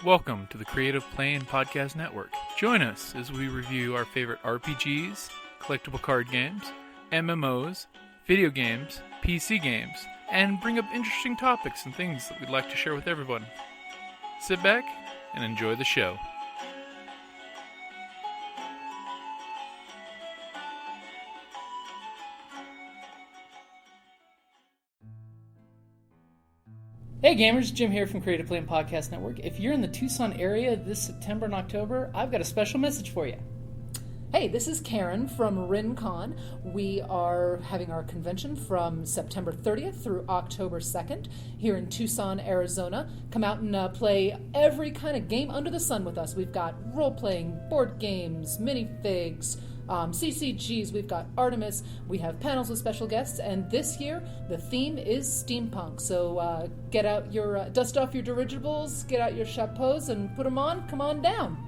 Welcome to the Creative Playing Podcast Network. Join us as we review our favorite RPGs, collectible card games, MMOs, video games, PC games, and bring up interesting topics and things that we'd like to share with everyone. Sit back and enjoy the show. Hey gamers, Jim here from Creative Playing Podcast Network. If you're in the Tucson area this September and October, I've got a special message for you. Hey, this is Karen from RinCon. We are having our convention from September 30th through October 2nd here in Tucson, Arizona. Come out and play every kind of game under the sun with us. We've got role-playing, board games, minifigs, CCGs, we've got Artemis, we have panels with special guests, and this year the theme is steampunk. So get out your, dust off your dirigibles, get out your chapeaus and put them on, come on down.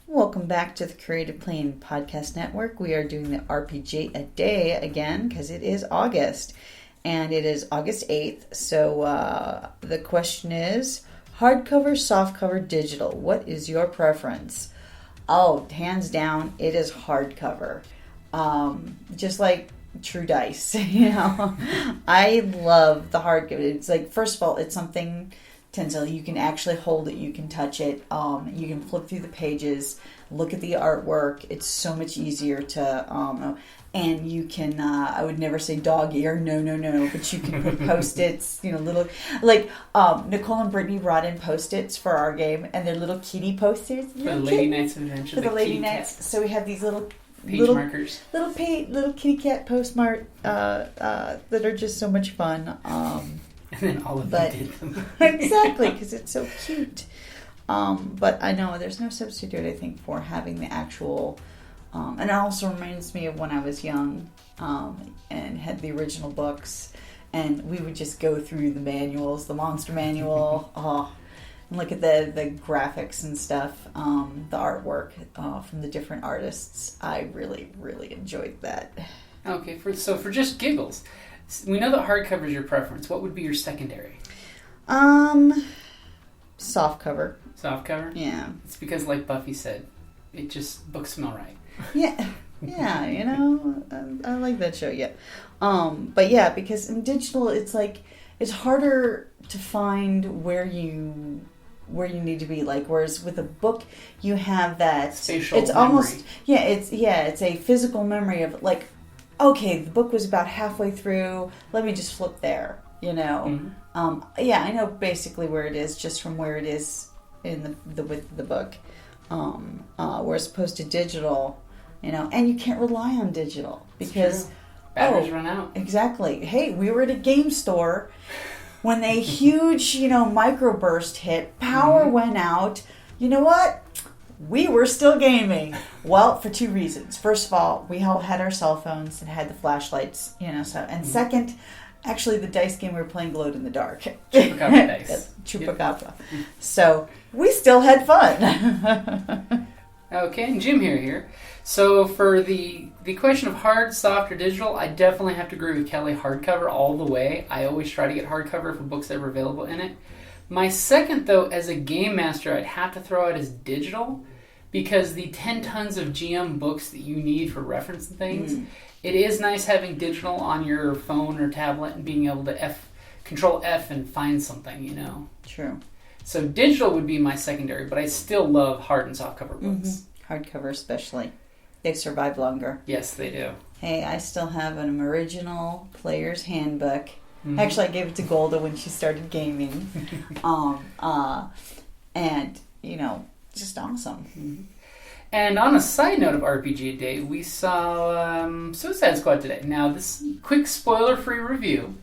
Welcome back to the Creative Playing Podcast Network. We are doing the Rpgaday again because it is August, and it is August 8th. So the question is, hardcover, softcover, digital. What is your preference? Oh, hands down, it is hardcover. Just like True Dice, you know. I love the hardcover. It's like, first of all, it's something Tenzel, you can actually hold it, you can touch it, you can flip through the pages, look at the artwork. It's so much easier to, and you can, I would never say dog ear, no, but you can put Post-its, you know, little, like, Nicole and Brittany brought in Post-its for our game, and they're little kitty Post-its. For the Lady Knights Adventure. For the Lady Knights. So we have these little page markers. Little kitty cat postmark that are just so much fun. And then all of them did them. Exactly, because it's so cute. But I know there's no substitute, I think, for having the actual... and it also reminds me of when I was young and had the original books. And we would just go through the manuals, the monster manual, and look at the graphics and stuff, the artwork from the different artists. I really, really enjoyed that. Okay, so for just giggles... We know that hardcover is your preference. What would be your secondary? Softcover. Softcover? Yeah. It's because, like Buffy said, books smell right. Yeah, you know, I like that show, yeah. But yeah, because in digital, it's like, it's harder to find where you need to be, like, whereas with a book, you have that... Spatial it's memory. Almost, it's a physical memory of, like, okay, the book was about halfway through. Let me just flip there, you know. Mm-hmm. I know basically where it is, just from where it is in the width of the book. Whereas opposed to digital, you know, and you can't rely on digital because batteries run out. Exactly. Hey, we were at a game store when a huge, you know, microburst hit. Power went out. You know what? We were still gaming. Well, for two reasons. First of all, we all had our cell phones and had the flashlights, you know. So, and second, actually, the dice game we were playing glowed in the dark. Chupacabra dice. Chupacabra. Yep. So we still had fun. Okay, and Jim here. So for the question of hard, soft, or digital, I definitely have to agree with Kelly. Hardcover all the way. I always try to get hardcover for books that are available in it. My second, though, as a game master, I'd have to throw out as digital, because the 10 tons of GM books that you need for reference and things, it is nice having digital on your phone or tablet and being able to Control F and find something, you know. True. So digital would be my secondary, but I still love hard and softcover books. Hardcover especially. They survive longer. Yes, they do. Hey, I still have an original player's handbook. Actually, I gave it to Golda when she started gaming. And, you know, just awesome. And on a side note of Rpgaday, we saw Suicide Squad today. Now, this quick spoiler-free review.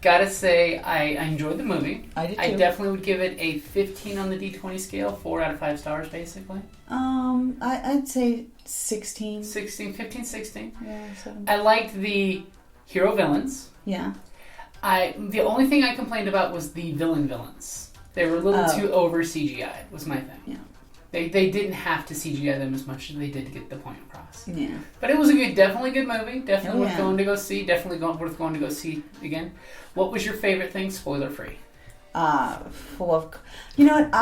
Gotta say, I enjoyed the movie. I did too. I definitely would give it a 15 on the D20 scale, 4 out of 5 stars, basically. I'd say 16. 15, 16. Yeah, 7. I liked the hero villains. Yeah. The only thing I complained about was the villains. They were a little too over CGI'd, was my thing. Yeah. They didn't have to CGI them as much as they did to get the point across. Yeah. But it was definitely a good movie. Definitely worth yeah. going to go see. Definitely worth going to go see again. What was your favorite thing, spoiler free? You know what?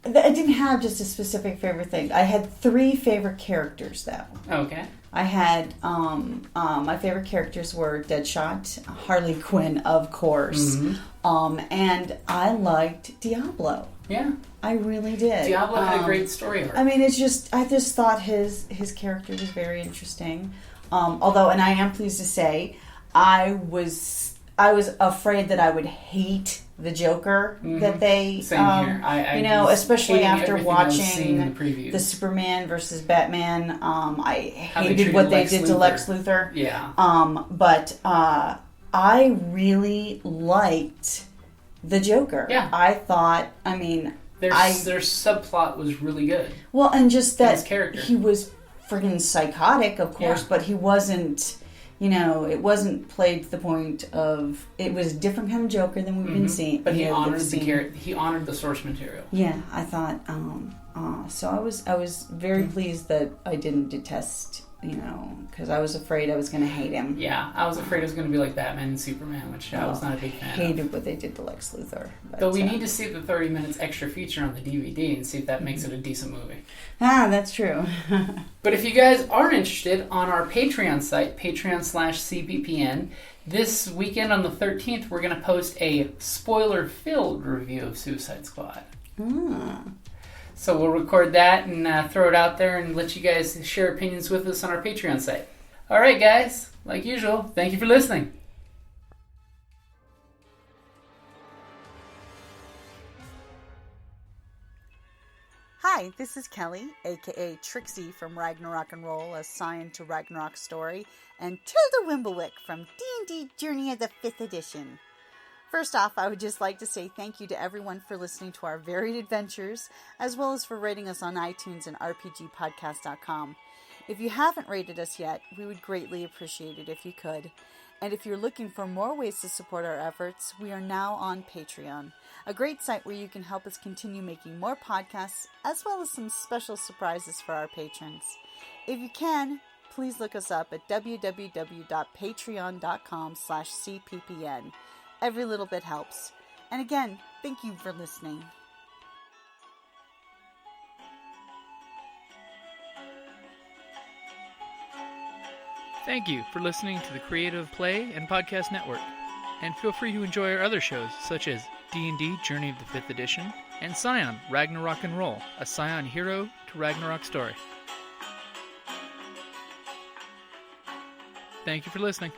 I didn't have just a specific favorite thing. I had 3 favorite characters, though. Okay. I had my favorite characters were Deadshot, Harley Quinn, of course, and I liked Diablo. Yeah, I really did. Diablo had a great story arc. I mean, I just thought his character was very interesting. Although, and I am pleased to say, I was afraid that I would hate the Joker that they, Same here. I especially after watching the the Superman versus Batman. I How they hated treated what they Lex did to Luthor. Lex Luthor. Yeah. But I really liked the Joker. Yeah. I thought, I mean, Their subplot was really good. well, and just that his character. he was friggin' psychotic, of course, but he wasn't. It wasn't played to the point of. It was a different kind of Joker than we've been seeing. But he honored the character. He honored the source material. Yeah, I thought. So I was very pleased that I didn't detest. Because I was afraid I was going to hate him. Yeah, I was afraid it was going to be like Batman and Superman, which I was not a big fan of. Hated what they did to Lex Luthor. But, Though we need to see the 30 minutes extra feature on the DVD and see if that makes it a decent movie. That's true. But if you guys are interested, on our Patreon site, patreon.com/CBPN, this weekend on the 13th, we're going to post a spoiler-filled review of Suicide Squad. So we'll record that and throw it out there and let you guys share opinions with us on our Patreon site. All right, guys. Like usual, thank you for listening. Hi, this is Kelly, aka Trixie from Ragnarok and Roll, a Scion to Ragnarok story, and Tilda Wimblewick from D&D Journey of the 5th Edition. First off, I would just like to say thank you to everyone for listening to our varied adventures, as well as for rating us on iTunes and rpgpodcast.com. If you haven't rated us yet, we would greatly appreciate it if you could. And if you're looking for more ways to support our efforts, we are now on Patreon, a great site where you can help us continue making more podcasts, as well as some special surprises for our patrons. If you can, please look us up at www.patreon.com/cppn. Every little bit helps. And again, thank you for listening. Thank you for listening to the Creative Play and Podcast Network. And feel free to enjoy our other shows, such as D&D Journey of the 5th Edition and Scion Ragnarok and Roll, a Scion hero to Ragnarok story. Thank you for listening.